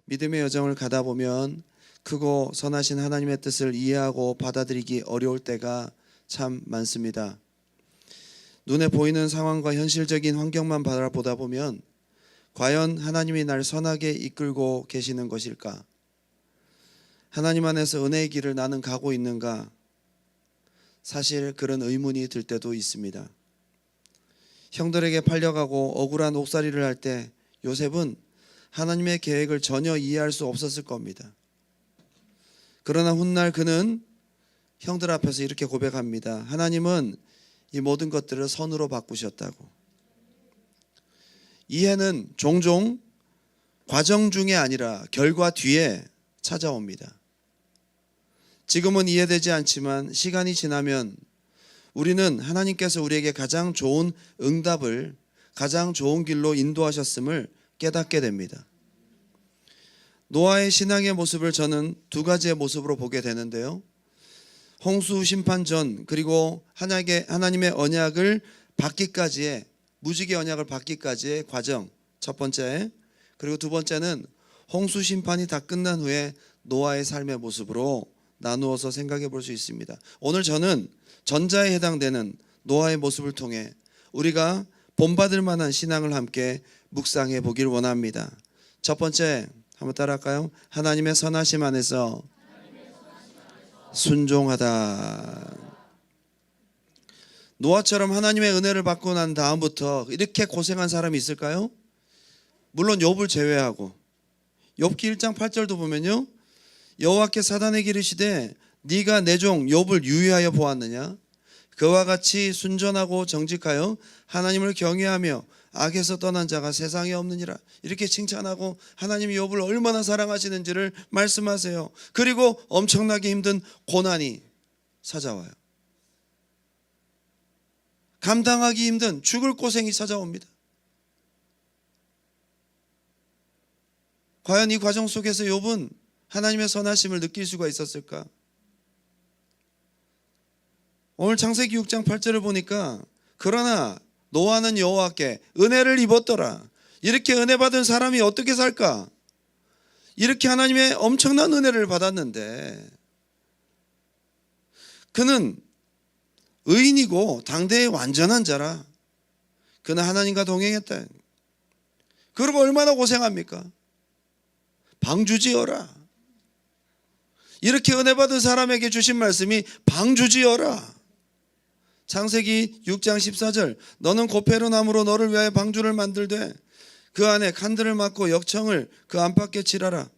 믿음의 여정을 가다 보면 크고 선하신 하나님의 뜻을 이해하고 받아들이기 어려울 때가 참 많습니다. 눈에 보이는 상황과 현실적인 환경만 바라보다 보면 과연 하나님이 날 선하게 이끌고 계시는 것일까? 하나님 안에서 은혜의 길을 나는 가고 있는가? 사실 그런 의문이 들 때도 있습니다. 형들에게 팔려가고 억울한 옥살이를 할 때 요셉은 하나님의 계획을 전혀 이해할 수 없었을 겁니다. 그러나 훗날 그는 형들 앞에서 이렇게 고백합니다. 하나님은 이 모든 것들을 선으로 바꾸셨다고. 이해는 종종 과정 중에 아니라 결과 뒤에 찾아옵니다. 지금은 이해되지 않지만 시간이 지나면 우리는 하나님께서 우리에게 가장 좋은 응답을 가장 좋은 길로 인도하셨음을 깨닫게 됩니다. 노아의 신앙의 모습을 저는 두 가지의 모습으로 보게 되는데요. 홍수 심판 전 그리고 하나님의 언약을 받기까지의 무지개 언약을 받기까지의 과정 첫 번째, 그리고 두 번째는 홍수 심판이 다 끝난 후에 노아의 삶의 모습으로 나누어서 생각해 볼 수 있습니다. 오늘 저는 전자에 해당되는 노아의 모습을 통해 우리가 본받을 만한 신앙을 함께 묵상해 보길 원합니다. 첫 번째 한번 따라할까요? 하나님의 선하심 안에서 순종하다. 노아처럼 하나님의 은혜를 받고 난 다음부터 이렇게 고생한 사람이 있을까요? 물론 욥을 제외하고 욥기 1장 8절도 보면요, 여호와께 사단에게 이르시되 네가 내 종 욥을 유의하여 보았느냐? 그와 같이 순전하고 정직하여 하나님을 경외하며 악에서 떠난 자가 세상에 없느니라. 이렇게 칭찬하고 하나님이 욥을 얼마나 사랑하시는지를 말씀하세요. 그리고 엄청나게 힘든 고난이 찾아와요. 감당하기 힘든 죽을 고생이 찾아옵니다. 과연 이 과정 속에서 욥은 하나님의 선하심을 느낄 수가 있었을까? 오늘 창세기 6장 8절을 보니까 그러나 노아는 여호와께 은혜를 입었더라. 이렇게 은혜 받은 사람이 어떻게 살까? 이렇게 하나님의 엄청난 은혜를 받았는데 그는 의인이고 당대의 완전한 자라. 그는 하나님과 동행했다. 그리고 얼마나 고생합니까? 방주지어라. 이렇게 은혜 받은 사람에게 주신 말씀이 방주지어라. 창세기 6장 14절 너는 고페르 나무로 너를 위하여 방주를 만들되 그 안에 칸들을 막고 역청을 그 안팎에 칠하라.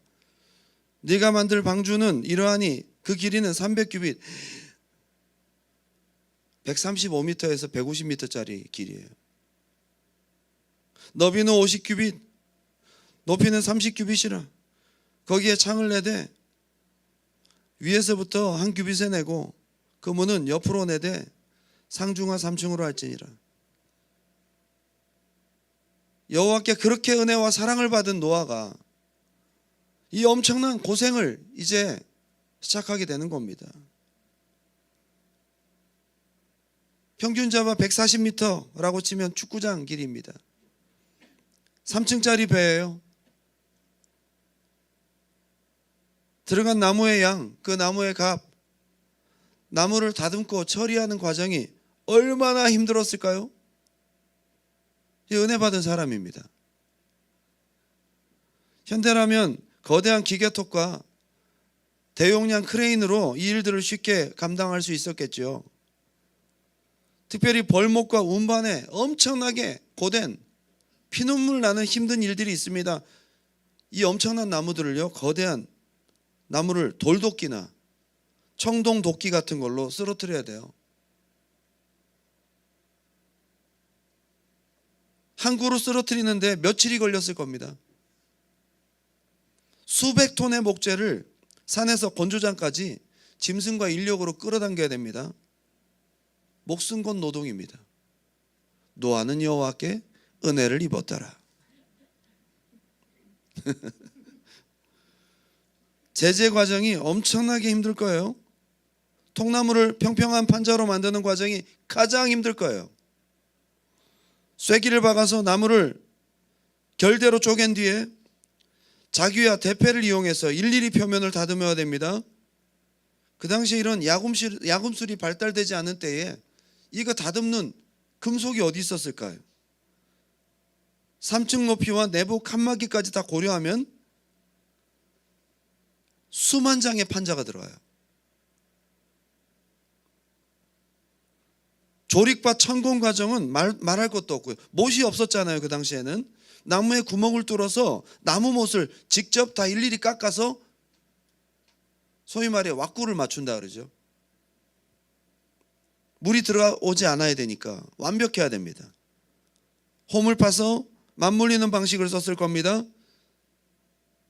네가 만들 방주는 이러하니 그 길이는 300규빗 135m에서 150m짜리 길이에요. 너비는 50규빗 높이는 30규빗이라. 거기에 창을 내되 위에서부터 한 규빗에 내고 그 문은 옆으로 내되 상중하 3층으로 할지니라. 여호와께 그렇게 은혜와 사랑을 받은 노아가 이 엄청난 고생을 이제 시작하게 되는 겁니다. 평균 잡아 140m라고 치면 축구장 길이입니다. 3층짜리 배예요. 들어간 나무의 양, 그 나무의 값, 나무를 다듬고 처리하는 과정이 얼마나 힘들었을까요? 이 은혜 받은 사람입니다. 현대라면 거대한 기계톱과 대용량 크레인으로 이 일들을 쉽게 감당할 수 있었겠죠. 특별히 벌목과 운반에 엄청나게 고된 피눈물 나는 힘든 일들이 있습니다. 이 엄청난 나무들을요, 거대한 나무를 돌도끼나 청동도끼 같은 걸로 쓰러뜨려야 돼요. 한 그루 쓰러뜨리는데 며칠이 걸렸을 겁니다. 수백 톤의 목재를 산에서 건조장까지 짐승과 인력으로 끌어당겨야 됩니다. 목숨 건 노동입니다. 노아는 여호와께 은혜를 입었더라. 제재 과정이 엄청나게 힘들 거예요. 통나무를 평평한 판자로 만드는 과정이 가장 힘들 거예요. 쐐기를 박아서 나무를 결대로 쪼갠 뒤에 자규야 대패를 이용해서 일일이 표면을 다듬어야 됩니다. 그 당시에 이런 야금술이 발달되지 않은 때에 이거 다듬는 금속이 어디 있었을까요? 3층 높이와 내부 칸막이까지 다 고려하면 수만 장의 판자가 들어가요. 조립과 천공 과정은 말할 것도 없고요. 못이 없었잖아요. 그 당시에는 나무에 구멍을 뚫어서 나무 못을 직접 다 일일이 깎아서 소위 말해 왁구를 맞춘다 그러죠. 물이 들어오지 않아야 되니까 완벽해야 됩니다. 홈을 파서 맞물리는 방식을 썼을 겁니다.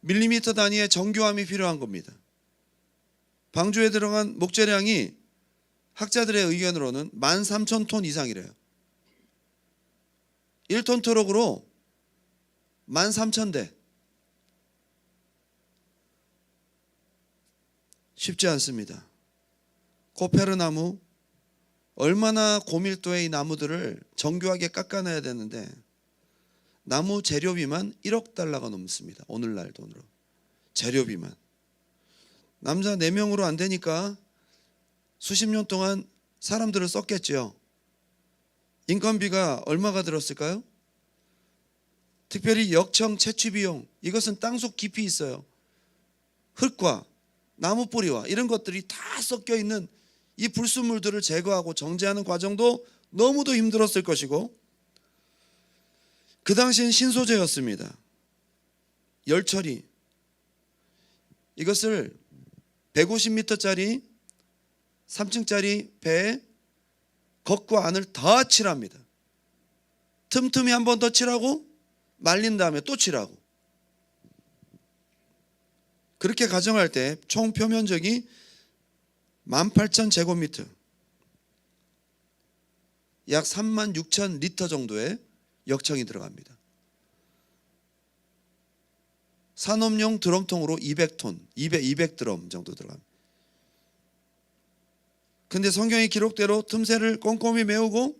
밀리미터 단위의 정교함이 필요한 겁니다. 방주에 들어간 목재량이 학자들의 의견으로는 13,000톤 이상이래요. 1톤 트럭으로 13,000대. 쉽지 않습니다. 코페르 나무, 얼마나 고밀도의 이 나무들을 정교하게 깎아내야 되는데 나무 재료비만 1억 달러가 넘습니다. 오늘날 돈으로. 재료비만. 남자 4명으로 안 되니까 수십 년 동안 사람들을 썼겠죠. 인건비가 얼마가 들었을까요? 특별히 역청 채취 비용, 이것은 땅속 깊이 있어요. 흙과 나무 뿌리와 이런 것들이 다 섞여 있는 이 불순물들을 제거하고 정제하는 과정도 너무도 힘들었을 것이고, 그 당시엔 신소재였습니다. 열처리. 이것을 150m짜리 3층짜리 배에 겉과 안을 다 칠합니다. 틈틈이 한 번 더 칠하고 말린 다음에 또 칠하고. 그렇게 가정할 때 총 표면적이 18,000제곱미터, 약 36,000리터 정도의 역청이 들어갑니다. 산업용 드럼통으로 200톤, 200드럼 정도 들어갑니다. 근데 성경의 기록대로 틈새를 꼼꼼히 메우고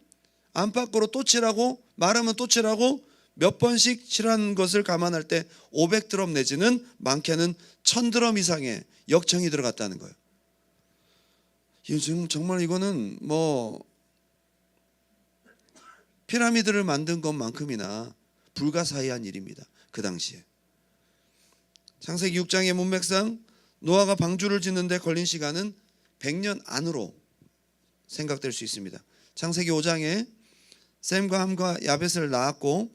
안팎으로 또 칠하고 마르면 또 칠하고 몇 번씩 칠하는 것을 감안할 때 500드럼 내지는 많게는 1000드럼 이상의 역청이 들어갔다는 거예요. 지금 정말 이거는 뭐 피라미드를 만든 것만큼이나 불가사의한 일입니다. 그 당시에. 창세기 6장의 문맥상 노아가 방주를 짓는데 걸린 시간은 100년 안으로 생각될 수 있습니다. 창세기 5장에 셈과 함과 야벳을 낳았고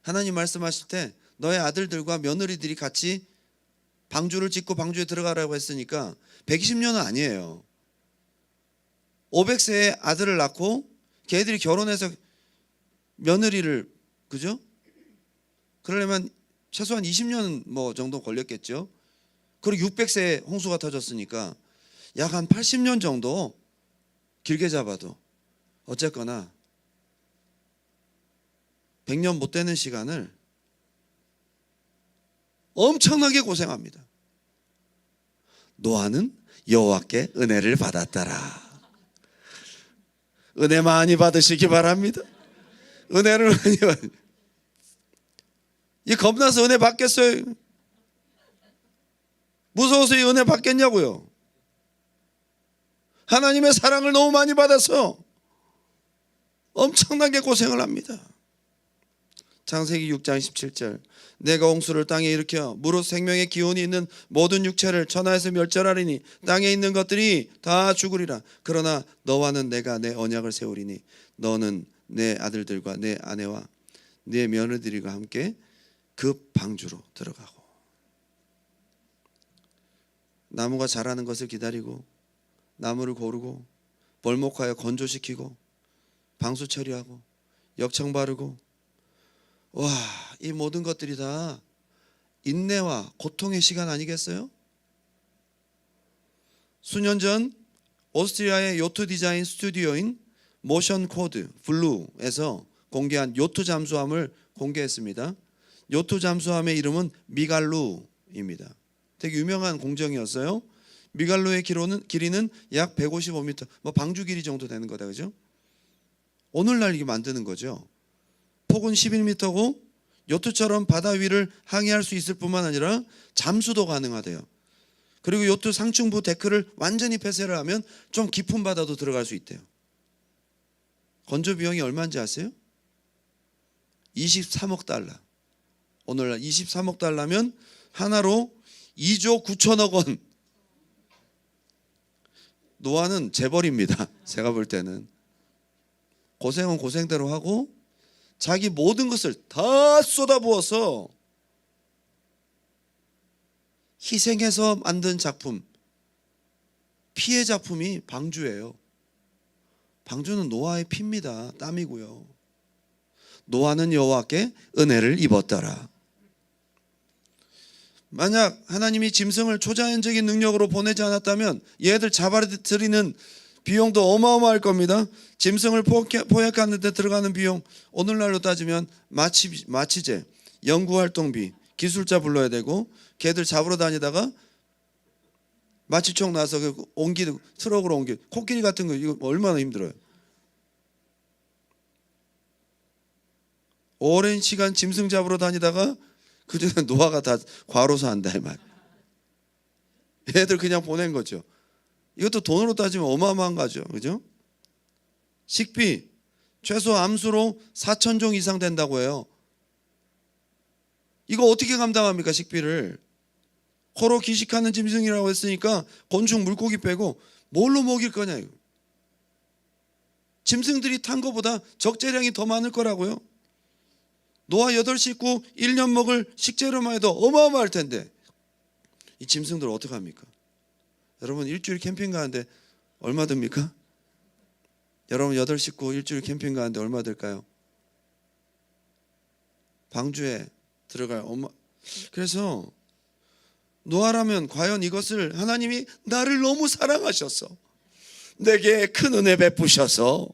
하나님 말씀하실 때 너의 아들들과 며느리들이 같이 방주를 짓고 방주에 들어가라고 했으니까 120년은 아니에요. 500세에 아들을 낳고 걔들이 결혼해서 며느리를, 그죠? 그러려면 최소한 20년 뭐 정도 걸렸겠죠. 그리고 600세에 홍수가 터졌으니까 약 한 80년 정도 길게 잡아도 어쨌거나 100년 못 되는 시간을 엄청나게 고생합니다. 노아는 여호와께 은혜를 받았더라. 은혜 많이 받으시기 바랍니다. 은혜를 많이 이 겁나서 은혜 받겠어요? 무서워서 이 은혜 받겠냐고요? 하나님의 사랑을 너무 많이 받아서 엄청나게 고생을 합니다. 창세기 6장 17절 내가 홍수를 땅에 일으켜 무릇 생명의 기운이 있는 모든 육체를 천하에서 멸절하리니 땅에 있는 것들이 다 죽으리라. 그러나 너와는 내가 내 언약을 세우리니 너는 내 아들들과 내 아내와 내 며느리들과 함께 그 방주로 들어가고. 나무가 자라는 것을 기다리고 나무를 고르고 벌목하여 건조시키고 방수 처리하고 역청 바르고, 와, 이 모든 것들이 다 인내와 고통의 시간 아니겠어요? 수년 전 오스트리아의 요트 디자인 스튜디오인 모션 코드 블루에서 공개한 요트 잠수함을 공개했습니다. 요트 잠수함의 이름은 미갈루입니다. 되게 유명한 공정이었어요. 미갈루의 길이는 약 155m, 뭐 방주 길이 정도 되는 거다, 그죠? 오늘날 이게 만드는 거죠. 폭은 11m고 요트처럼 바다 위를 항해할 수 있을 뿐만 아니라 잠수도 가능하대요. 그리고 요트 상층부 데크를 완전히 폐쇄를 하면 좀 깊은 바다도 들어갈 수 있대요. 건조 비용이 얼마인지 아세요? 23억 달러. 오늘날 23억 달러면 하나로 2조 9천억 원. 노아는 재벌입니다. 제가 볼 때는. 고생은 고생대로 하고 자기 모든 것을 다 쏟아부어서 희생해서 만든 작품, 피의 작품이 방주예요. 방주는 노아의 피입니다. 땀이고요. 노아는 여호와께 은혜를 입었더라. 만약 하나님이 짐승을 초자연적인 능력으로 보내지 않았다면 얘들 잡아들이는 비용도 어마어마할 겁니다. 짐승을 포획하는 데 들어가는 비용, 오늘날로 따지면 마취제, 연구활동비, 기술자 불러야 되고, 걔들 잡으러 다니다가 마취총 나서 트럭으로 옮기, 코끼리 같은 거 이거 얼마나 힘들어요. 오랜 시간 짐승 잡으러 다니다가 그중에 노아가 다 과로사 한다 이 말. 얘들 그냥 보낸 거죠. 이것도 돈으로 따지면 어마어마한 거죠. 그죠? 식비 최소 암수로 4,000종 이상 된다고 해요. 이거 어떻게 감당합니까? 식비를. 코로 기식하는 짐승이라고 했으니까 곤충 물고기 빼고 뭘로 먹일 거냐 이거. 짐승들이 탄 것보다 적재량이 더 많을 거라고요. 노아 8식구 1년 먹을 식재료만 해도 어마어마할 텐데 이 짐승들 어떡합니까? 여러분 일주일 캠핑 가는데 얼마 듭니까? 여러분 8식구 일주일 캠핑 가는데 얼마 들까요? 방주에 들어갈 그래서 노아라면 과연 이것을 하나님이 나를 너무 사랑하셔서 내게 큰 은혜 베푸셔서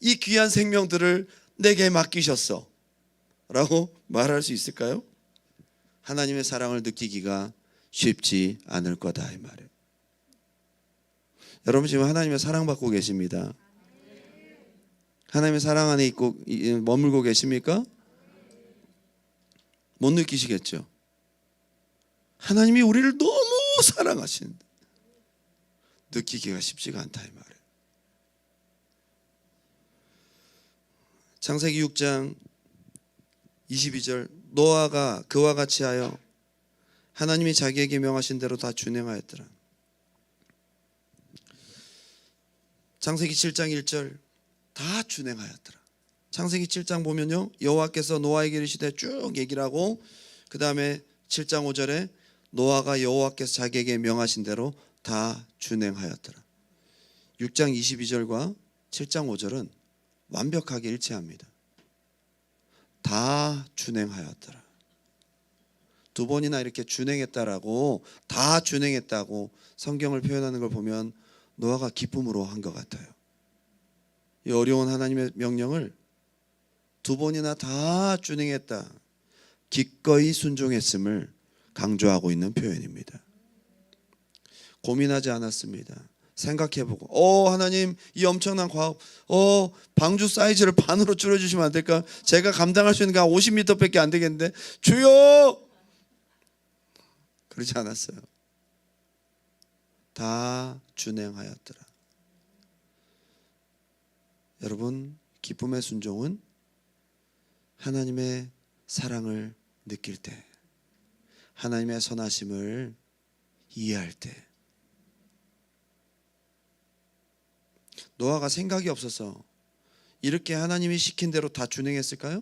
이 귀한 생명들을 내게 맡기셨어 라고 말할 수 있을까요? 하나님의 사랑을 느끼기가 쉽지 않을 거다 이 말이에요. 여러분 지금 하나님의 사랑받고 계십니다. 하나님의 사랑 안에 있고 머물고 계십니까? 못 느끼시겠죠? 하나님이 우리를 너무 사랑하시는데 느끼기가 쉽지가 않다 이 말이에요. 창세기 6장 22절 노아가 그와 같이 하여 하나님이 자기에게 명하신 대로 다 준행하였더라. 창세기 7장 1절 다 준행하였더라. 창세기 7장 보면요 여호와께서 노아에게 이르시되 쭉 얘기를 하고 그 다음에 7장 5절에 노아가 여호와께서 자기에게 명하신 대로 다 준행하였더라. 6장 22절과 7장 5절은 완벽하게 일치합니다. 다 준행하였더라. 두 번이나 이렇게 준행했다라고 다 준행했다고 성경을 표현하는 걸 보면 노아가 기쁨으로 한 것 같아요. 이 어려운 하나님의 명령을 두 번이나 다 준행했다. 기꺼이 순종했음을 강조하고 있는 표현입니다. 고민하지 않았습니다. 생각해보고 하나님 이 엄청난 과업 방주 사이즈를 반으로 줄여주시면 안 될까? 제가 감당할 수 있는 게 한 50m밖에 안 되겠는데 주여! 그러지 않았어요. 다 준행하였더라. 여러분 기쁨의 순종은 하나님의 사랑을 느낄 때 하나님의 선하심을 이해할 때 노아가 생각이 없어서 이렇게 하나님이 시킨 대로 다 준행했을까요?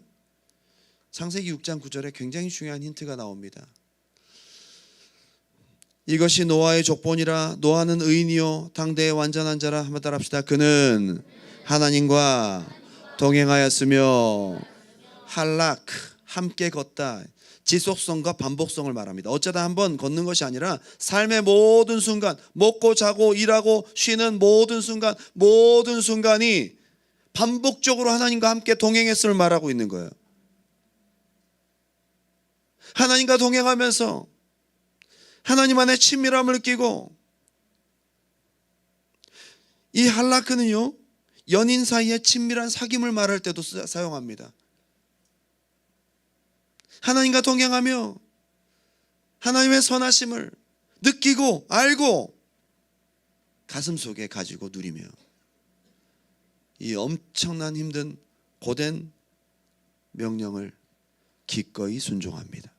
창세기 6장 9절에 굉장히 중요한 힌트가 나옵니다. 이것이 노아의 족본이라 노아는 의인이요 당대의 완전한 자라. 한번 따라합시다. 그는 하나님과 동행하였으며 할락 함께 걷다. 지속성과 반복성을 말합니다. 어쩌다 한번 걷는 것이 아니라 삶의 모든 순간 먹고 자고 일하고 쉬는 모든 순간이 반복적으로 하나님과 함께 동행했음을 말하고 있는 거예요. 하나님과 동행하면서 하나님 안에 친밀함을 느끼고 이 할라크는요 연인 사이의 친밀한 사귐을 말할 때도 사용합니다. 하나님과 동행하며 하나님의 선하심을 느끼고 알고 가슴 속에 가지고 누리며 이 엄청난 힘든 고된 명령을 기꺼이 순종합니다.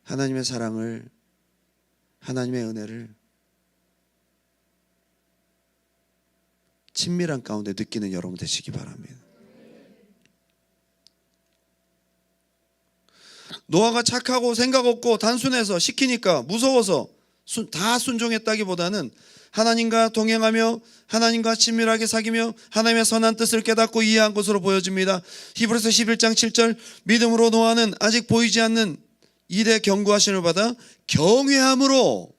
하나님의 사랑을, 하나님의 은혜를 친밀한 가운데 느끼는 여러분 되시기 바랍니다. 노아가 착하고 생각 없고 단순해서 시키니까 무서워서 다 순종했다기보다는 하나님과 동행하며 하나님과 친밀하게 사귀며 하나님의 선한 뜻을 깨닫고 이해한 것으로 보여집니다. 히브리서 11장 7절, 믿음으로 노아는 아직 보이지 않는 일의 경고하심을 받아 경외함으로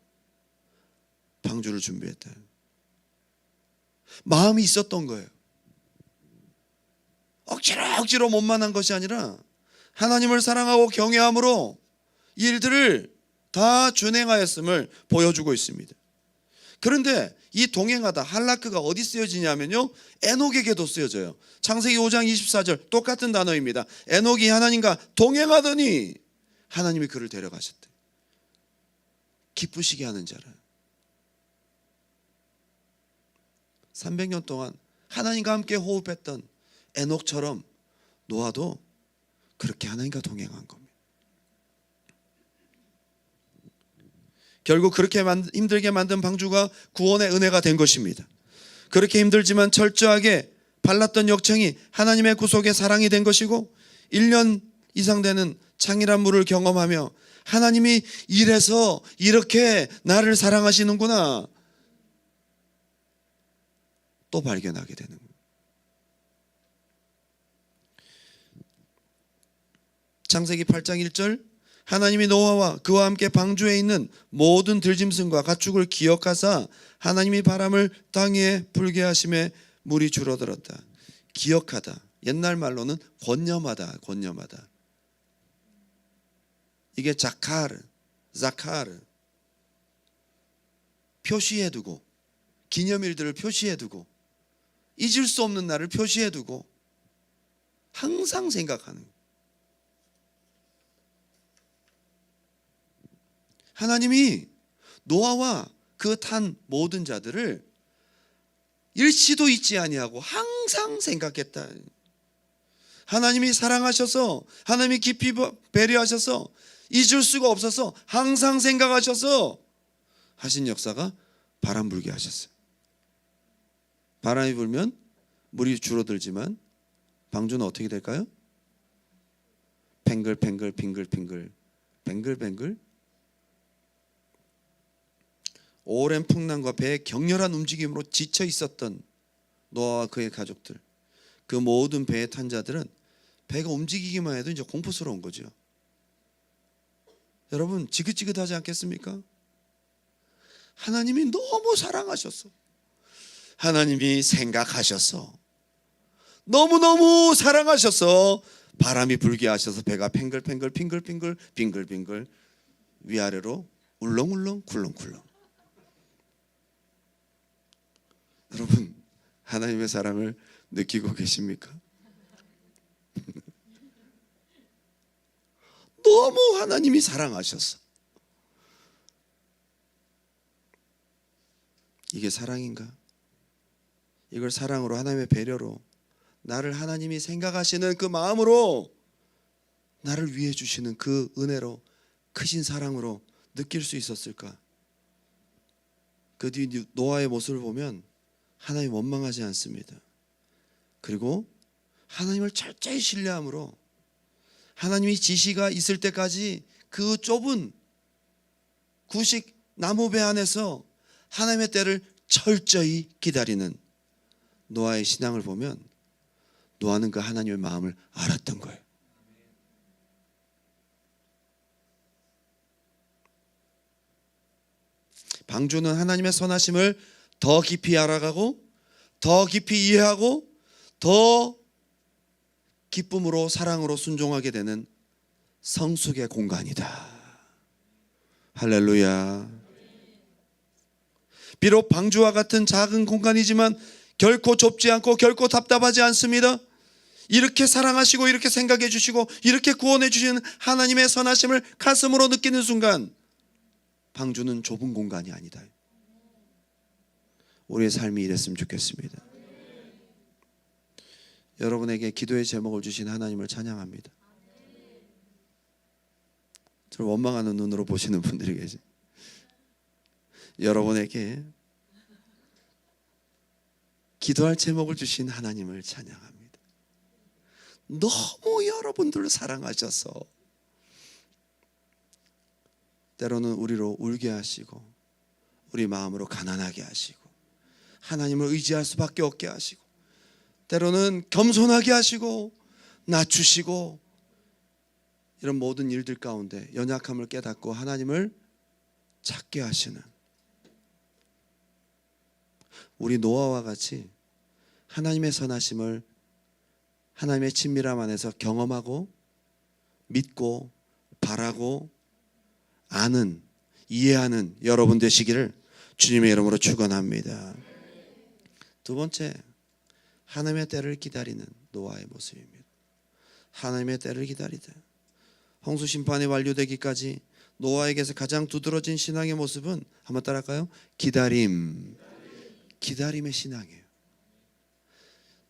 방주를 준비했다. 마음이 있었던 거예요. 억지로 못만한 것이 아니라 하나님을 사랑하고 경외함으로 일들을 다 준행하였음을 보여주고 있습니다. 그런데 이 동행하다, 할라크가 어디 쓰여지냐면요, 에녹에게도 쓰여져요. 창세기 5장 24절 똑같은 단어입니다. 에녹이 하나님과 동행하더니 하나님이 그를 데려가셨대. 기쁘시게 하는 자라. 300년 동안 하나님과 함께 호흡했던 에녹처럼 노아도 그렇게 하나님과 동행한 겁니다. 결국 그렇게 힘들게 만든 방주가 구원의 은혜가 된 것입니다. 그렇게 힘들지만 철저하게 발랐던 역청이 하나님의 구속의 사랑이 된 것이고 1년 이상 되는 창이란 물을 경험하며 하나님이 이래서 이렇게 나를 사랑하시는구나 또 발견하게 되는 거예요. 창세기 8장 1절, 하나님이 노아와 그와 함께 방주에 있는 모든 들짐승과 가축을 기억하사 하나님이 바람을 땅 위에 불게 하심에 물이 줄어들었다. 기억하다, 옛날 말로는 권념하다. 이게 자카르, 표시해두고, 기념일들을 표시해두고, 잊을 수 없는 날을 표시해두고 항상 생각하는 거예요. 하나님이 노아와 그 탄 모든 자들을 일시도 잊지 아니하고 항상 생각했다. 하나님이 사랑하셔서, 하나님이 깊이 배려하셔서, 잊을 수가 없어서 항상 생각하셔서 하신 역사가 바람 불게 하셨어요. 바람이 불면 물이 줄어들지만 방주는 어떻게 될까요? 뱅글뱅글 빙글빙글 뱅글뱅글. 오랜 풍랑과 배의 격렬한 움직임으로 지쳐 있었던 노아와 그의 가족들, 그 모든 배에 탄 자들은 배가 움직이기만 해도 이제 공포스러운 거죠. 여러분 지긋지긋하지 않겠습니까? 하나님이 너무 사랑하셨어. 하나님이 생각하셔서, 너무너무 사랑하셔서 바람이 불게 하셔서 배가 팽글팽글 빙글빙글 빙글빙글 위아래로 울렁울렁 쿨렁쿨렁. 여러분 하나님의 사랑을 느끼고 계십니까? 너무 하나님이 사랑하셨어. 이게 사랑인가? 이걸 사랑으로, 하나님의 배려로, 나를 하나님이 생각하시는 그 마음으로, 나를 위해 주시는 그 은혜로, 크신 사랑으로 느낄 수 있었을까? 그 뒤 노아의 모습을 보면 하나님 원망하지 않습니다. 그리고 하나님을 철저히 신뢰함으로 하나님이 지시가 있을 때까지 그 좁은 구식 나무배 안에서 하나님의 때를 철저히 기다리는 노아의 신앙을 보면 노아는 그 하나님의 마음을 알았던 거예요. 방주는 하나님의 선하심을 더 깊이 알아가고 더 깊이 이해하고 더 기쁨으로 사랑으로 순종하게 되는 성숙의 공간이다. 할렐루야. 비록 방주와 같은 작은 공간이지만 결코 좁지 않고 결코 답답하지 않습니다. 이렇게 사랑하시고 이렇게 생각해 주시고 이렇게 구원해 주시는 하나님의 선하심을 가슴으로 느끼는 순간 방주는 좁은 공간이 아니다. 우리의 삶이 이랬으면 좋겠습니다. 여러분에게 기도의 제목을 주신 하나님을 찬양합니다. 저를 원망하는 눈으로 보시는 분들이 계세요. 여러분에게 기도할 제목을 주신 하나님을 찬양합니다. 너무 여러분들을 사랑하셔서 때로는 우리로 울게 하시고 우리 마음으로 가난하게 하시고 하나님을 의지할 수밖에 없게 하시고 때로는 겸손하게 하시고 낮추시고 이런 모든 일들 가운데 연약함을 깨닫고 하나님을 찾게 하시는 우리 노아와 같이 하나님의 선하심을 하나님의 친밀함 안에서 경험하고 믿고 바라고 아는 이해하는 여러분 되시기를 주님의 이름으로 축원합니다. 두 번째, 하나님의 때를 기다리는 노아의 모습입니다. 하나님의 때를 기다리다. 홍수 심판이 완료되기까지 노아에게서 가장 두드러진 신앙의 모습은 한번 따라할까요? 기다림의 신앙이에요.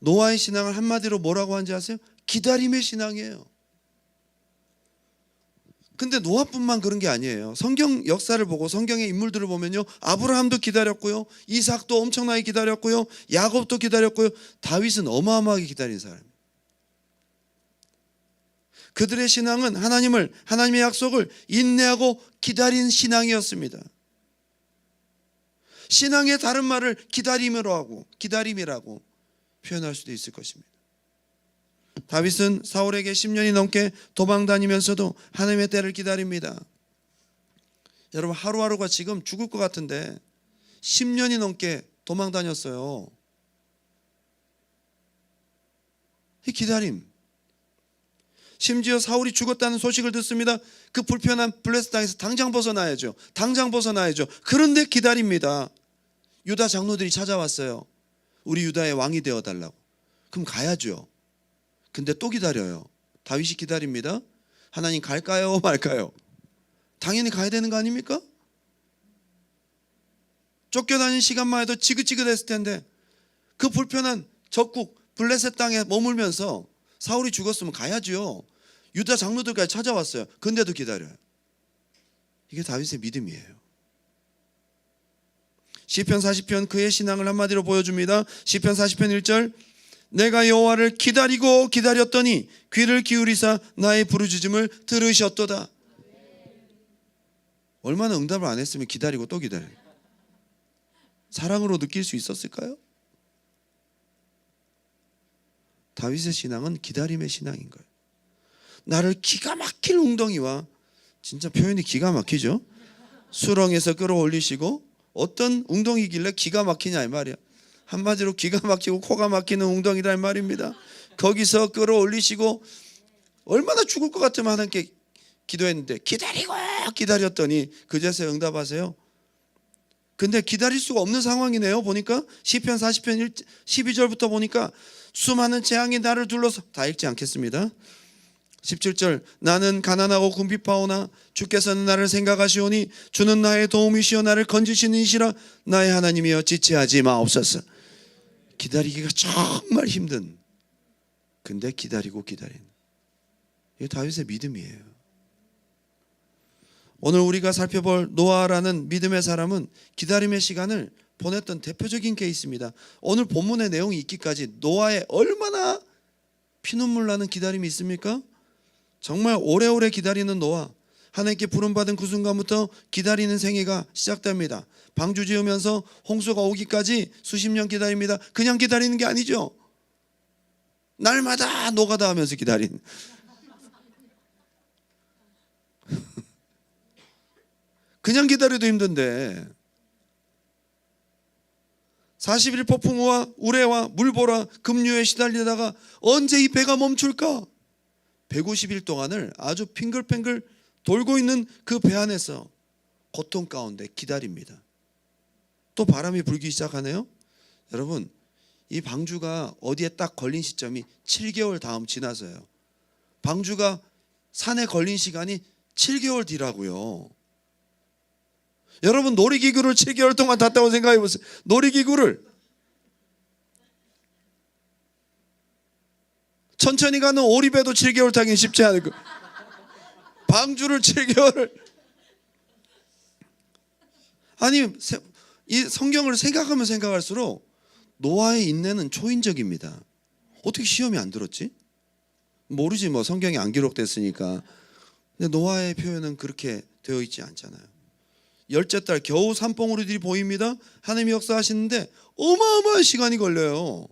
노아의 신앙을 한마디로 뭐라고 하는지 아세요? 기다림의 신앙이에요. 근데 노아뿐만 그런 게 아니에요. 성경 역사를 보고 성경의 인물들을 보면요, 아브라함도 기다렸고요, 이삭도 엄청나게 기다렸고요, 야곱도 기다렸고요, 다윗은 어마어마하게 기다린 사람이에요. 그들의 신앙은 하나님의 약속을 인내하고 기다린 신앙이었습니다. 신앙의 다른 말을 기다림이라고 표현할 수도 있을 것입니다. 다윗은 사울에게 10년이 넘게 도망 다니면서도 하나님의 때를 기다립니다. 여러분, 하루하루가 지금 죽을 것 같은데 10년이 넘게 도망 다녔어요. 이 기다림. 심지어 사울이 죽었다는 소식을 듣습니다. 그 불편한 블레셋 땅에서 당장 벗어나야죠. 그런데 기다립니다. 유다 장로들이 찾아왔어요. 우리 유다의 왕이 되어달라고. 그럼 가야죠. 근데 또 기다려요. 다윗이 기다립니다. 하나님 갈까요 말까요? 당연히 가야 되는 거 아닙니까? 쫓겨다닌 시간만 해도 지긋지긋했을 텐데 그 불편한 적국 블레셋 땅에 머물면서 사울이 죽었으면 가야죠. 유다 장로들까지 찾아왔어요. 근데도 기다려요. 이게 다윗의 믿음이에요. 시편 40편 그의 신앙을 한마디로 보여줍니다. 시편 40편 1절, 내가 여호와를 기다리고 기다렸더니 귀를 기울이사 나의 부르짖음을 들으셨도다. 얼마나 응답을 안 했으면 기다리고 또 기다려요. 사랑으로 느낄 수 있었을까요? 다윗의 신앙은 기다림의 신앙인 거예요. 나를 기가 막힐 웅덩이와, 진짜 표현이 기가 막히죠, 수렁에서 끌어올리시고, 어떤 웅덩이길래 기가 막히냐 이 말이야. 한마디로 기가 막히고 코가 막히는 웅덩이다 이 말입니다. 거기서 끌어올리시고 얼마나 죽을 것 같으면 하나님께 기도했는데 기다리고 기다렸더니 그제서야 응답하세요. 근데 기다릴 수가 없는 상황이네요. 보니까 시편 40편 12절부터 보니까 수많은 재앙이 나를 둘러서, 다 읽지 않겠습니다. 17절, 나는 가난하고 궁핍하오나 주께서는 나를 생각하시오니 주는 나의 도움이시오 나를 건지시는 이시라 나의 하나님이여 지체하지 마옵소서. 기다리기가 정말 힘든, 근데 기다리고 기다린, 이게 다윗의 믿음이에요. 오늘 우리가 살펴볼 노아라는 믿음의 사람은 기다림의 시간을 보냈던 대표적인 케이스입니다. 오늘 본문의 내용이 있기까지 노아의 얼마나 피눈물 나는 기다림이 있습니까? 정말 오래오래 기다리는 노아, 하나님께 부름받은 그 순간부터 기다리는 생애가 시작됩니다. 방주 지으면서 홍수가 오기까지 수십 년 기다립니다. 그냥 기다리는 게 아니죠. 날마다 노가다 하면서 기다린. 그냥 기다려도 힘든데 40일 폭풍우와 우레와 물보라 급류에 시달리다가 언제 이 배가 멈출까? 150일 동안을 아주 핑글핑글 돌고 있는 그 배 안에서 고통 가운데 기다립니다. 또 바람이 불기 시작하네요. 여러분, 이 방주가 어디에 딱 걸린 시점이 7개월 다음 지나서요. 방주가 산에 걸린 시간이 7개월 뒤라고요. 여러분 놀이기구를 7개월 동안 탔다고 생각해 보세요. 놀이기구를 천천히 가는 오리배도 7개월 타긴 쉽지 않을 거. 방주를 7개월을. 아니 이 성경을 생각하면 생각할수록 노아의 인내는 초인적입니다. 어떻게 시험이 안 들었지? 모르지 뭐 성경에 안 기록됐으니까. 근데 노아의 표현은 그렇게 되어 있지 않잖아요. 열째 달 겨우 산봉우리들이 보입니다. 하나님이 역사하시는데 어마어마한 시간이 걸려요.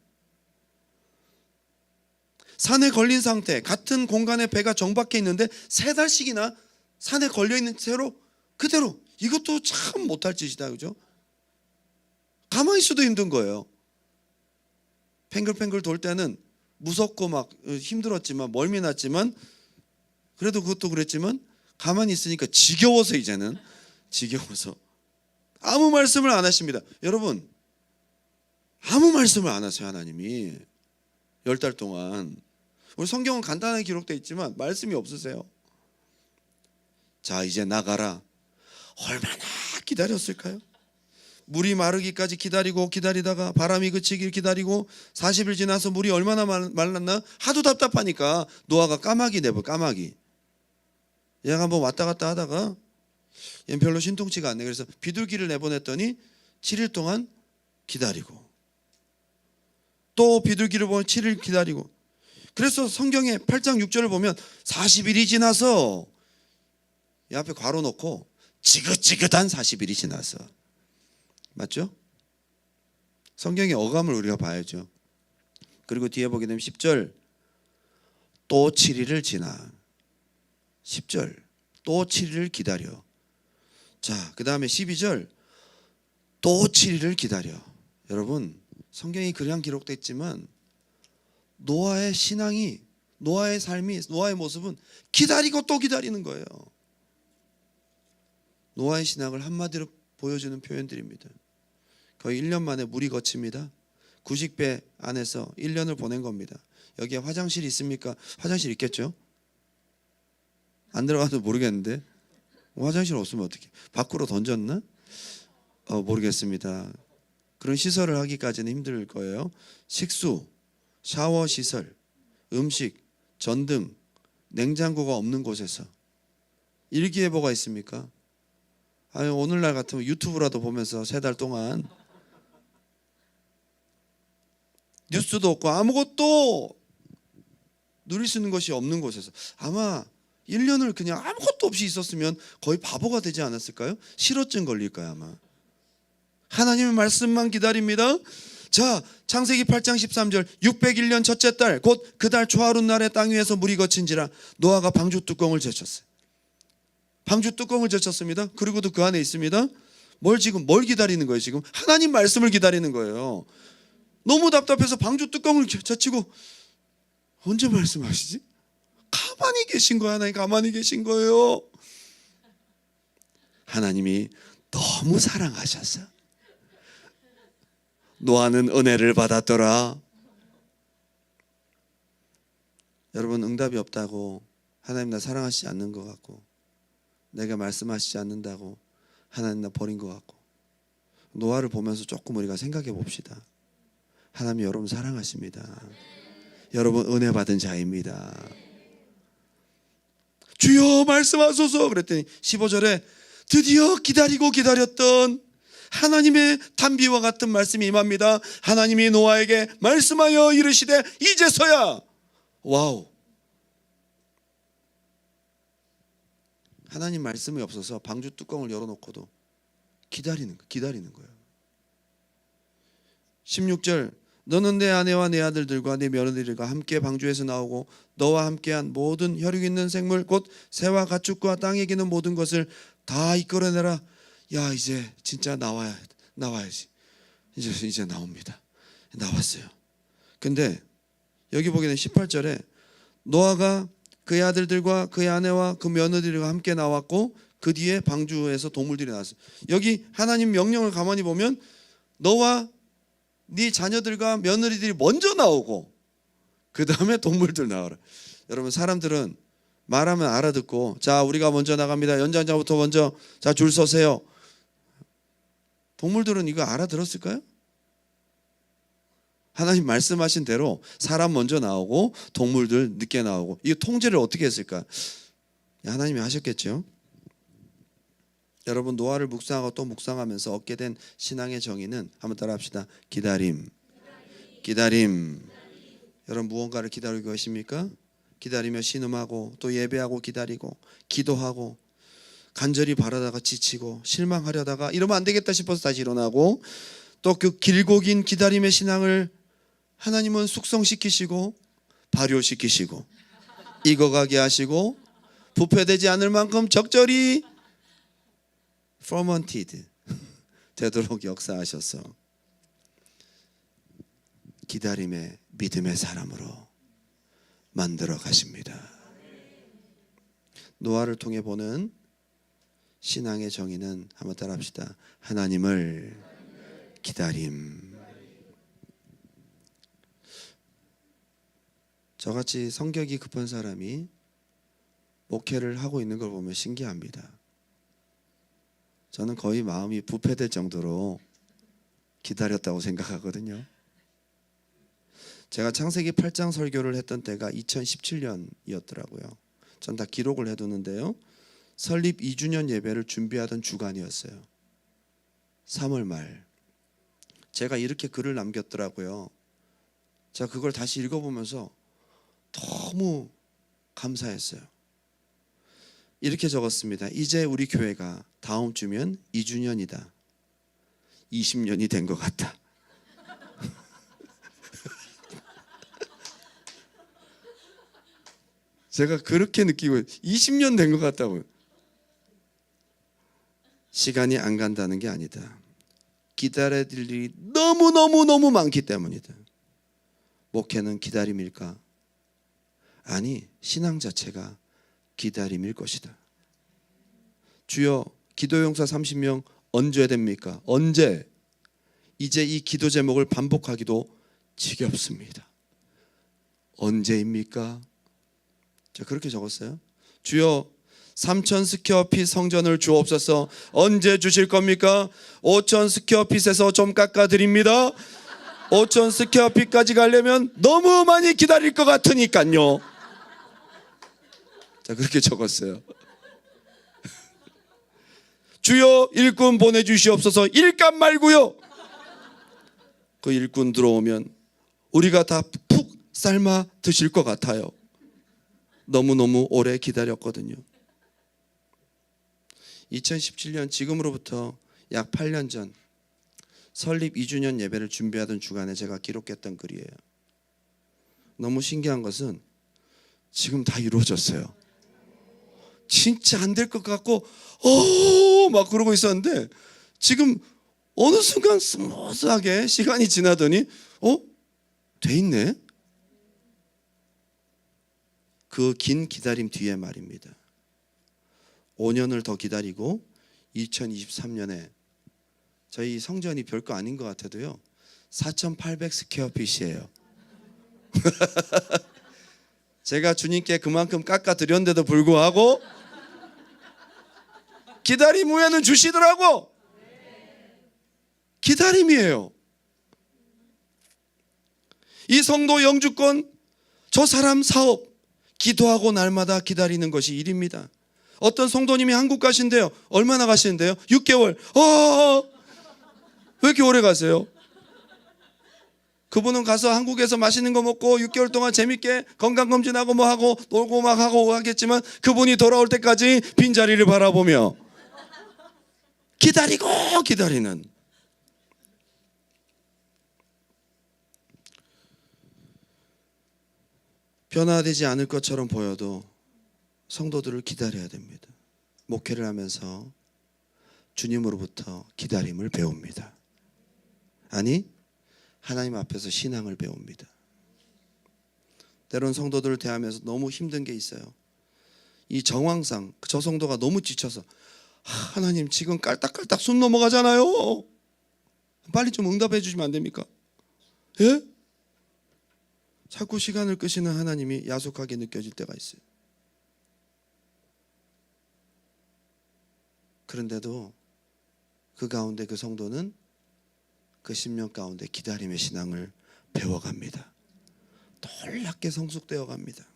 산에 걸린 상태, 같은 공간에 배가 정박해 있는데 3달씩이나 산에 걸려있는 채로 그대로. 이것도 참 못할 짓이다, 그죠? 가만히 있어도 힘든 거예요. 팽글팽글 돌 때는 무섭고 막 힘들었지만 멀미 났지만 그래도 그것도 그랬지만 가만히 있으니까 지겨워서 이제는 지겨워서 아무 말씀을 안 하십니다. 여러분 아무 말씀을 안 하세요. 하나님이 10달 동안. 우리 성경은 간단하게 기록되어 있지만 말씀이 없으세요. 자 이제 나가라. 얼마나 기다렸을까요? 물이 마르기까지 기다리다가 바람이 그치길 기다리고 40일 지나서 물이 얼마나 말랐나? 하도 답답하니까 노아가 까마귀 내버. 까마귀 얘가 한번 왔다 갔다 하다가 얘는 별로 신통치가 않네. 그래서 비둘기를 내보냈더니 7일 동안 기다리고 또 비둘기를 보면 7일 기다리고. 그래서 성경의 8장 6절을 보면 40일이 지나서 이 앞에 괄호 놓고 지긋지긋한 40일이 지나서. 맞죠? 성경의 어감을 우리가 봐야죠. 그리고 뒤에 보게 되면 10절 또 7일을 지나. 10절 또 7일을 기다려. 자, 그 다음에 12절 또 7일을 기다려. 여러분 성경이 그냥 기록됐지만 노아의 신앙이, 노아의 삶이, 노아의 모습은 기다리고 또 기다리는 거예요. 노아의 신앙을 한마디로 보여주는 표현들입니다. 거의 1년 만에 물이 거칩니다. 90배 안에서 1년을 보낸 겁니다. 여기에 화장실이 있습니까? 화장실 있겠죠? 안 들어가도 모르겠는데 화장실 없으면 어떻게? 밖으로 던졌나? 모르겠습니다. 그런 시설을 하기까지는 힘들 거예요. 식수, 샤워 시설, 음식, 전등, 냉장고가 없는 곳에서 일기예보가 있습니까? 아니 오늘날 같으면 유튜브라도 보면서 3달 동안 뉴스도 없고 아무것도 누릴 수 있는 것이 없는 곳에서 아마 1년을 그냥 아무것도 없이 있었으면 거의 바보가 되지 않았을까요? 실어증 걸릴까요 아마. 하나님의 말씀만 기다립니다. 자, 창세기 8장 13절 601년 첫째 달 곧 그 달 초하룻 날에 땅 위에서 물이 거친지라 노아가 방주 뚜껑을 제쳤어요. 방주 뚜껑을 제쳤습니다. 그리고도 그 안에 있습니다. 뭘 기다리는 거예요? 지금 하나님 말씀을 기다리는 거예요. 너무 답답해서 방주 뚜껑을 제치고 언제 말씀하시지? 가만히 계신 거야. 하나님 가만히 계신 거예요. 하나님이 너무 사랑하셔서 노아는 은혜를 받았더라. 여러분 응답이 없다고 하나님 나 사랑하시지 않는 것 같고 내가 말씀하시지 않는다고 하나님 나 버린 것 같고 노아를 보면서 조금 우리가 생각해 봅시다. 하나님이 여러분 사랑하십니다. 여러분 은혜 받은 자입니다. 주여 말씀하소서 그랬더니 15절에 드디어 기다리고 기다렸던 하나님의 단비와 같은 말씀이 임합니다. 하나님이 노아에게 말씀하여 이르시되 이제서야. 와우. 하나님 말씀이 없어서 방주 뚜껑을 열어놓고도 기다리는 거예요. 16절 너는 내 아내와 내 아들들과 내 며느리들과 함께 방주에서 나오고 너와 함께한 모든 혈육 있는 생물 곧 새와 가축과 땅에 기는 모든 것을 다 이끌어내라. 야 이제 진짜 나와야지. 이제 나옵니다. 나왔어요. 근데 여기 보게 되면 18절에 노아가 그의 아들들과 그의 아내와 그 며느리들과 함께 나왔고 그 뒤에 방주에서 동물들이 나왔어요. 여기 하나님 명령을 가만히 보면 너와 네 자녀들과 며느리들이 먼저 나오고 그 다음에 동물들 나와라. 여러분, 사람들은 말하면 알아듣고, 자 우리가 먼저 나갑니다. 연장자부터 먼저, 자 줄 서세요. 동물들은 이거 알아들었을까요? 하나님 말씀하신 대로 사람 먼저 나오고 동물들 늦게 나오고, 이 통제를 어떻게 했을까? 하나님이 하셨겠죠. 여러분, 노아를 묵상하고 또 묵상하면서 얻게 된 신앙의 정의는, 한번 따라합시다. 기다림. 기다림. 여러분, 무언가를 기다리고 계십니까? 기다리며 신음하고 또 예배하고 기다리고 기도하고 간절히 바라다가 지치고 실망하려다가 이러면 안 되겠다 싶어서 다시 일어나고, 또 그 길고 긴 기다림의 신앙을 하나님은 숙성시키시고 발효시키시고 익어가게 하시고 부패되지 않을 만큼 적절히 fermented 되도록 역사하셔서 기다림의 믿음의 사람으로 만들어 가십니다. 노아를 통해 보는 신앙의 정의는, 한번 따라합시다. 하나님을 기다림. 저같이 성격이 급한 사람이 목회를 하고 있는 걸 보면 신기합니다. 저는 거의 마음이 부패될 정도로 기다렸다고 생각하거든요. 제가 창세기 8장 설교를 했던 때가 2017년이었더라고요. 전 다 기록을 해두는데요. 설립 2주년 예배를 준비하던 주간이었어요. 3월 말. 제가 이렇게 글을 남겼더라고요. 제가 그걸 다시 읽어보면서 너무 감사했어요. 이렇게 적었습니다. 이제 우리 교회가 다음 주면 2주년이다. 20년이 된 것 같다. 제가 그렇게 느끼고 20년 된 것 같다고요. 시간이 안 간다는 게 아니다. 기다려야 될 일이 너무 많기 때문이다. 목회는 기다림일까? 아니, 신앙 자체가 기다림일 것이다. 주여, 기도용사 30명 언제 됩니까? 언제? 이제 이 기도 제목을 반복하기도 지겹습니다. 언제입니까? 자, 그렇게 적었어요. 주여, 3,000 스퀘어핏 성전을 주옵소서. 언제 주실 겁니까? 5,000 스퀘어핏에서 좀 깎아드립니다. 5,000 스퀘어핏까지 가려면 너무 많이 기다릴 것 같으니까요. 자, 그렇게 적었어요. 주여, 일꾼 보내주시옵소서. 일감 말고요. 그 일꾼 들어오면 우리가 다 푹 삶아 드실 것 같아요. 너무너무 오래 기다렸거든요. 2017년, 지금으로부터 약 8년 전 설립 2주년 예배를 준비하던 주간에 제가 기록했던 글이에요. 너무 신기한 것은 지금 다 이루어졌어요. 진짜 안 될 것 같고 막 그러고 있었는데, 지금 어느 순간 스무스하게 시간이 지나더니 돼 있네. 그 긴 기다림 뒤에 말입니다. 5년을 더 기다리고 2023년에 저희 성전이 별거 아닌 것 같아도요, 4,800 스퀘어핏이에요. 제가 주님께 그만큼 깎아드렸는데도 불구하고 기다림 후에는 주시더라고. 기다림이에요. 이 성도 영주권, 저 사람 사업, 기도하고 날마다 기다리는 것이 일입니다. 어떤 성도님이 한국 가신대요. 얼마나 가시는데요? 6개월. 왜 이렇게 오래 가세요? 그분은 가서 한국에서 맛있는 거 먹고 6개월 동안 재밌게 건강검진하고 뭐 하고 놀고 막 하고 하겠지만, 그분이 돌아올 때까지 빈자리를 바라보며 기다리고 기다리는, 변화되지 않을 것처럼 보여도 성도들을 기다려야 됩니다. 목회를 하면서 주님으로부터 기다림을 배웁니다. 아니, 하나님 앞에서 신앙을 배웁니다. 때론 성도들을 대하면서 너무 힘든 게 있어요. 이 정황상 저 성도가 너무 지쳐서, 하나님 지금 깔딱깔딱 숨 넘어가잖아요. 빨리 좀 응답해 주시면 안 됩니까? 예? 자꾸 시간을 끄시는 하나님이 야속하게 느껴질 때가 있어요. 그런데도 그 가운데 그 성도는 그 10년 가운데 기다림의 신앙을 배워갑니다. 놀랍게 성숙되어 갑니다.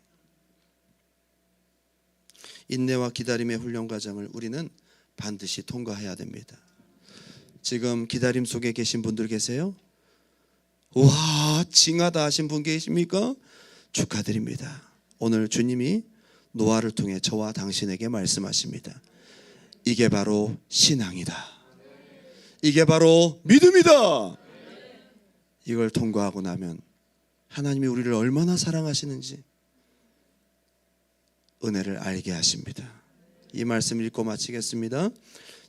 인내와 기다림의 훈련 과정을 우리는 반드시 통과해야 됩니다. 지금 기다림 속에 계신 분들 계세요? 와, 징하다 하신 분 계십니까? 축하드립니다. 오늘 주님이 노아를 통해 저와 당신에게 말씀하십니다. 이게 바로 신앙이다. 이게 바로 믿음이다. 이걸 통과하고 나면 하나님이 우리를 얼마나 사랑하시는지 은혜를 알게 하십니다. 이 말씀 읽고 마치겠습니다.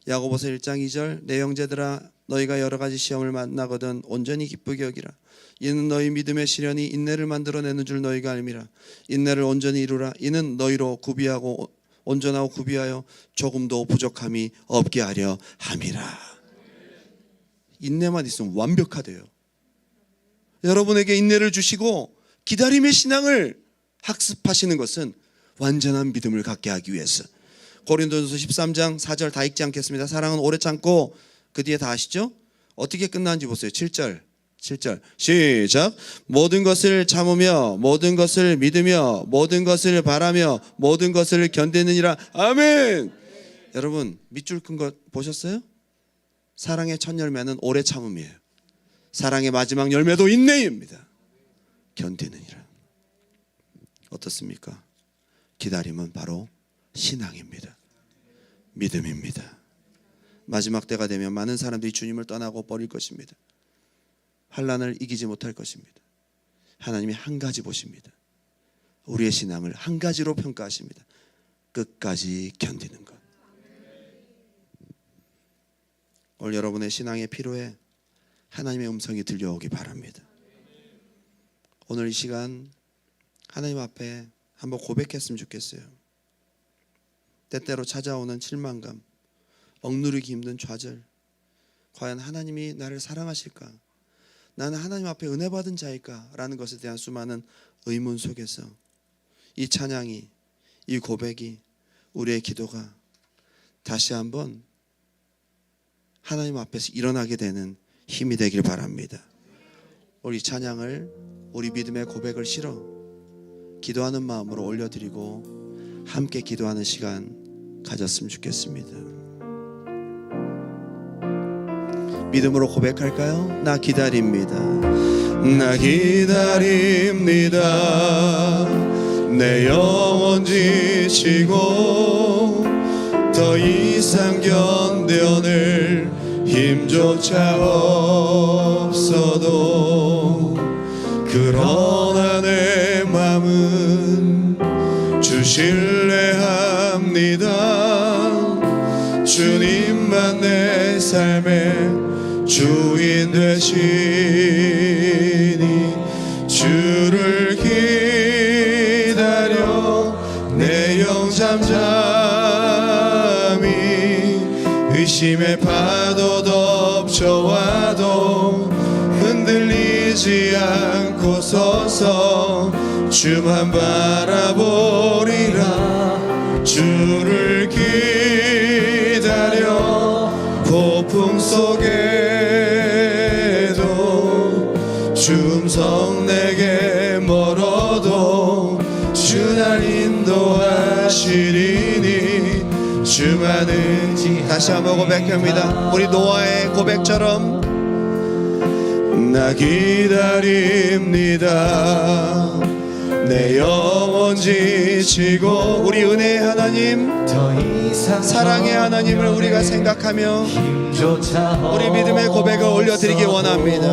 야고보서 1장 2절 내 형제들아 너희가 여러 가지 시험을 만나거든 온전히 기쁘게 여기라. 이는 너희 믿음의 시련이 인내를 만들어내는 줄 너희가 알미라. 인내를 온전히 이루라. 이는 너희로 구비하고 온전하고 구비하여 조금도 부족함이 없게 하려 함이라. 인내만 있으면 완벽하대요. 여러분에게 인내를 주시고 기다림의 신앙을 학습하시는 것은 완전한 믿음을 갖게 하기 위해서. 고린도전서 13장 4절 다 읽지 않겠습니다. 사랑은 오래 참고 그 뒤에 다 아시죠? 어떻게 끝나는지 보세요. 7절 시작. 모든 것을 참으며 모든 것을 믿으며 모든 것을 바라며 모든 것을 견디느니라. 아멘. 여러분 밑줄 큰 거 보셨어요? 사랑의 첫 열매는 오래 참음이에요. 사랑의 마지막 열매도 인내입니다. 견디느니라. 어떻습니까? 기다림은 바로 신앙입니다. 믿음입니다. 마지막 때가 되면 많은 사람들이 주님을 떠나고 버릴 것입니다. 환난을 이기지 못할 것입니다. 하나님이 한 가지 보십니다. 우리의 신앙을 한 가지로 평가하십니다. 끝까지 견디는 것. 오늘 여러분의 신앙의 필요에 하나님의 음성이 들려오기 바랍니다. 오늘 이 시간 하나님 앞에 한번 고백했으면 좋겠어요. 때때로 찾아오는 실망감, 억누르기 힘든 좌절, 과연 하나님이 나를 사랑하실까? 나는 하나님 앞에 은혜 받은 자일까? 라는 것에 대한 수많은 의문 속에서 이 찬양이, 이 고백이, 우리의 기도가 다시 한번 하나님 앞에서 일어나게 되는 힘이 되길 바랍니다. 우리 찬양을, 우리 믿음의 고백을 실어 기도하는 마음으로 올려드리고 함께 기도하는 시간 가졌으면 좋겠습니다. 믿음으로 고백할까요? 나 기다립니다. 나 기다립니다. 내 영혼 지치고 더 이상 견뎌낼 힘조차 없어도 그러나 내 맘은 주 신뢰합니다. 주님만 내 삶의 주인 되시니 주를 기다려 내 영 잠잠히 의심의 파도 덮쳐와도 흔들리지 않고 서서 주만 바라보리라. 주를 기다려 폭풍 속에도 주 음성 내게 멀어도 주 날 인도하시리니 주만은 다시 한번 고백합니다. 우리 노아의 고백처럼 나 기다립니다. 내 영혼 지치고 우리 은혜의 하나님, 더 이상 사랑의 하나님을 우리가 생각하며 우리 믿음의 고백을 올려드리기 원합니다.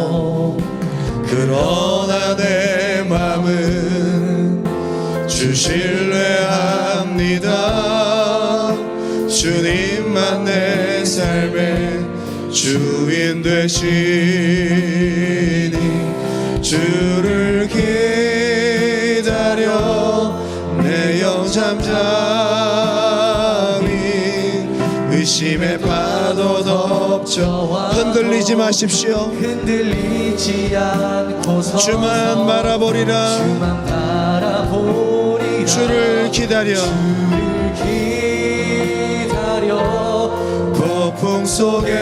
그러나 내 맘은 주 신뢰합니다. 주님만 내 삶의 주인 되시니 주를 기다려 내 영 잠잠히 의심의 파도 저와 흔들리지 마십시오. 흔들리지 않고서 주만 바라보리라. 주만 바라보리라. 주를 기다려 주를 기다려 폭풍 속에도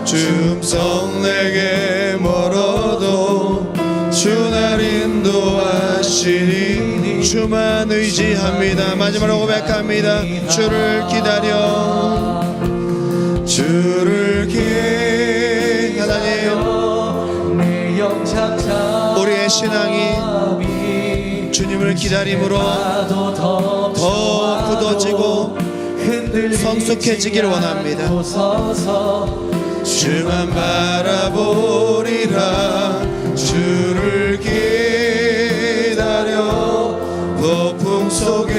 주음성 내게 멀어도 주 날 인도하시니 주만 의지합니다. 마지막으로 고백합니다. 주를 기다려 주를 하나님 내 영창자 우리의 신앙이 주님을 기다림으로 더 굳어지고 성숙해지기를 원합니다. 주만 바라보리라. 주를 기다려 폭풍 속에도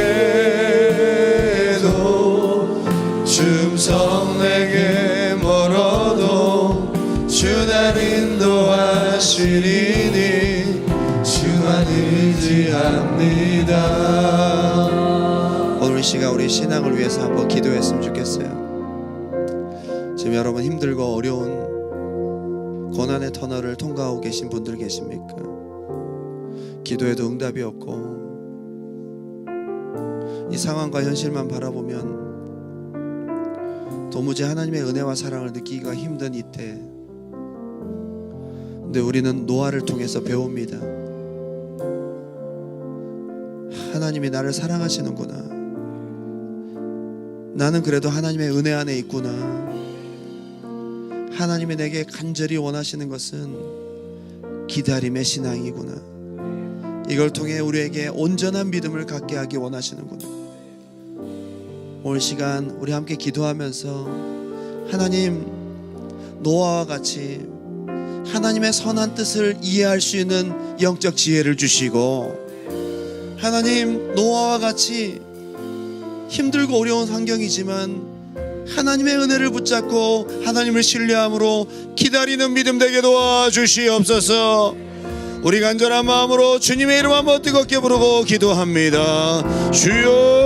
주음성 내게 멀어도 주 날 인도하시리니 주만 의지합니다. 오늘 이 시간 우리 신앙을 위해서 한번 기도했으면 좋겠어요. 지금 여러분 힘들고 어려운 고난의 터널을 통과하고 계신 분들 계십니까? 기도해도 응답이 없고 이 상황과 현실만 바라보면 도무지 하나님의 은혜와 사랑을 느끼기가 힘든 이때, 근데 우리는 노아를 통해서 배웁니다. 하나님이 나를 사랑하시는구나. 나는 그래도 하나님의 은혜 안에 있구나. 하나님이 내게 간절히 원하시는 것은 기다림의 신앙이구나. 이걸 통해 우리에게 온전한 믿음을 갖게 하기 원하시는구나. 오늘 시간 우리 함께 기도하면서 하나님, 노아와 같이 하나님의 선한 뜻을 이해할 수 있는 영적 지혜를 주시고, 하나님, 노아와 같이 힘들고 어려운 환경이지만 하나님의 은혜를 붙잡고 하나님을 신뢰함으로 기다리는 믿음 되게 도와주시옵소서. 우리 간절한 마음으로 주님의 이름 한번 뜨겁게 부르고 기도합니다. 주여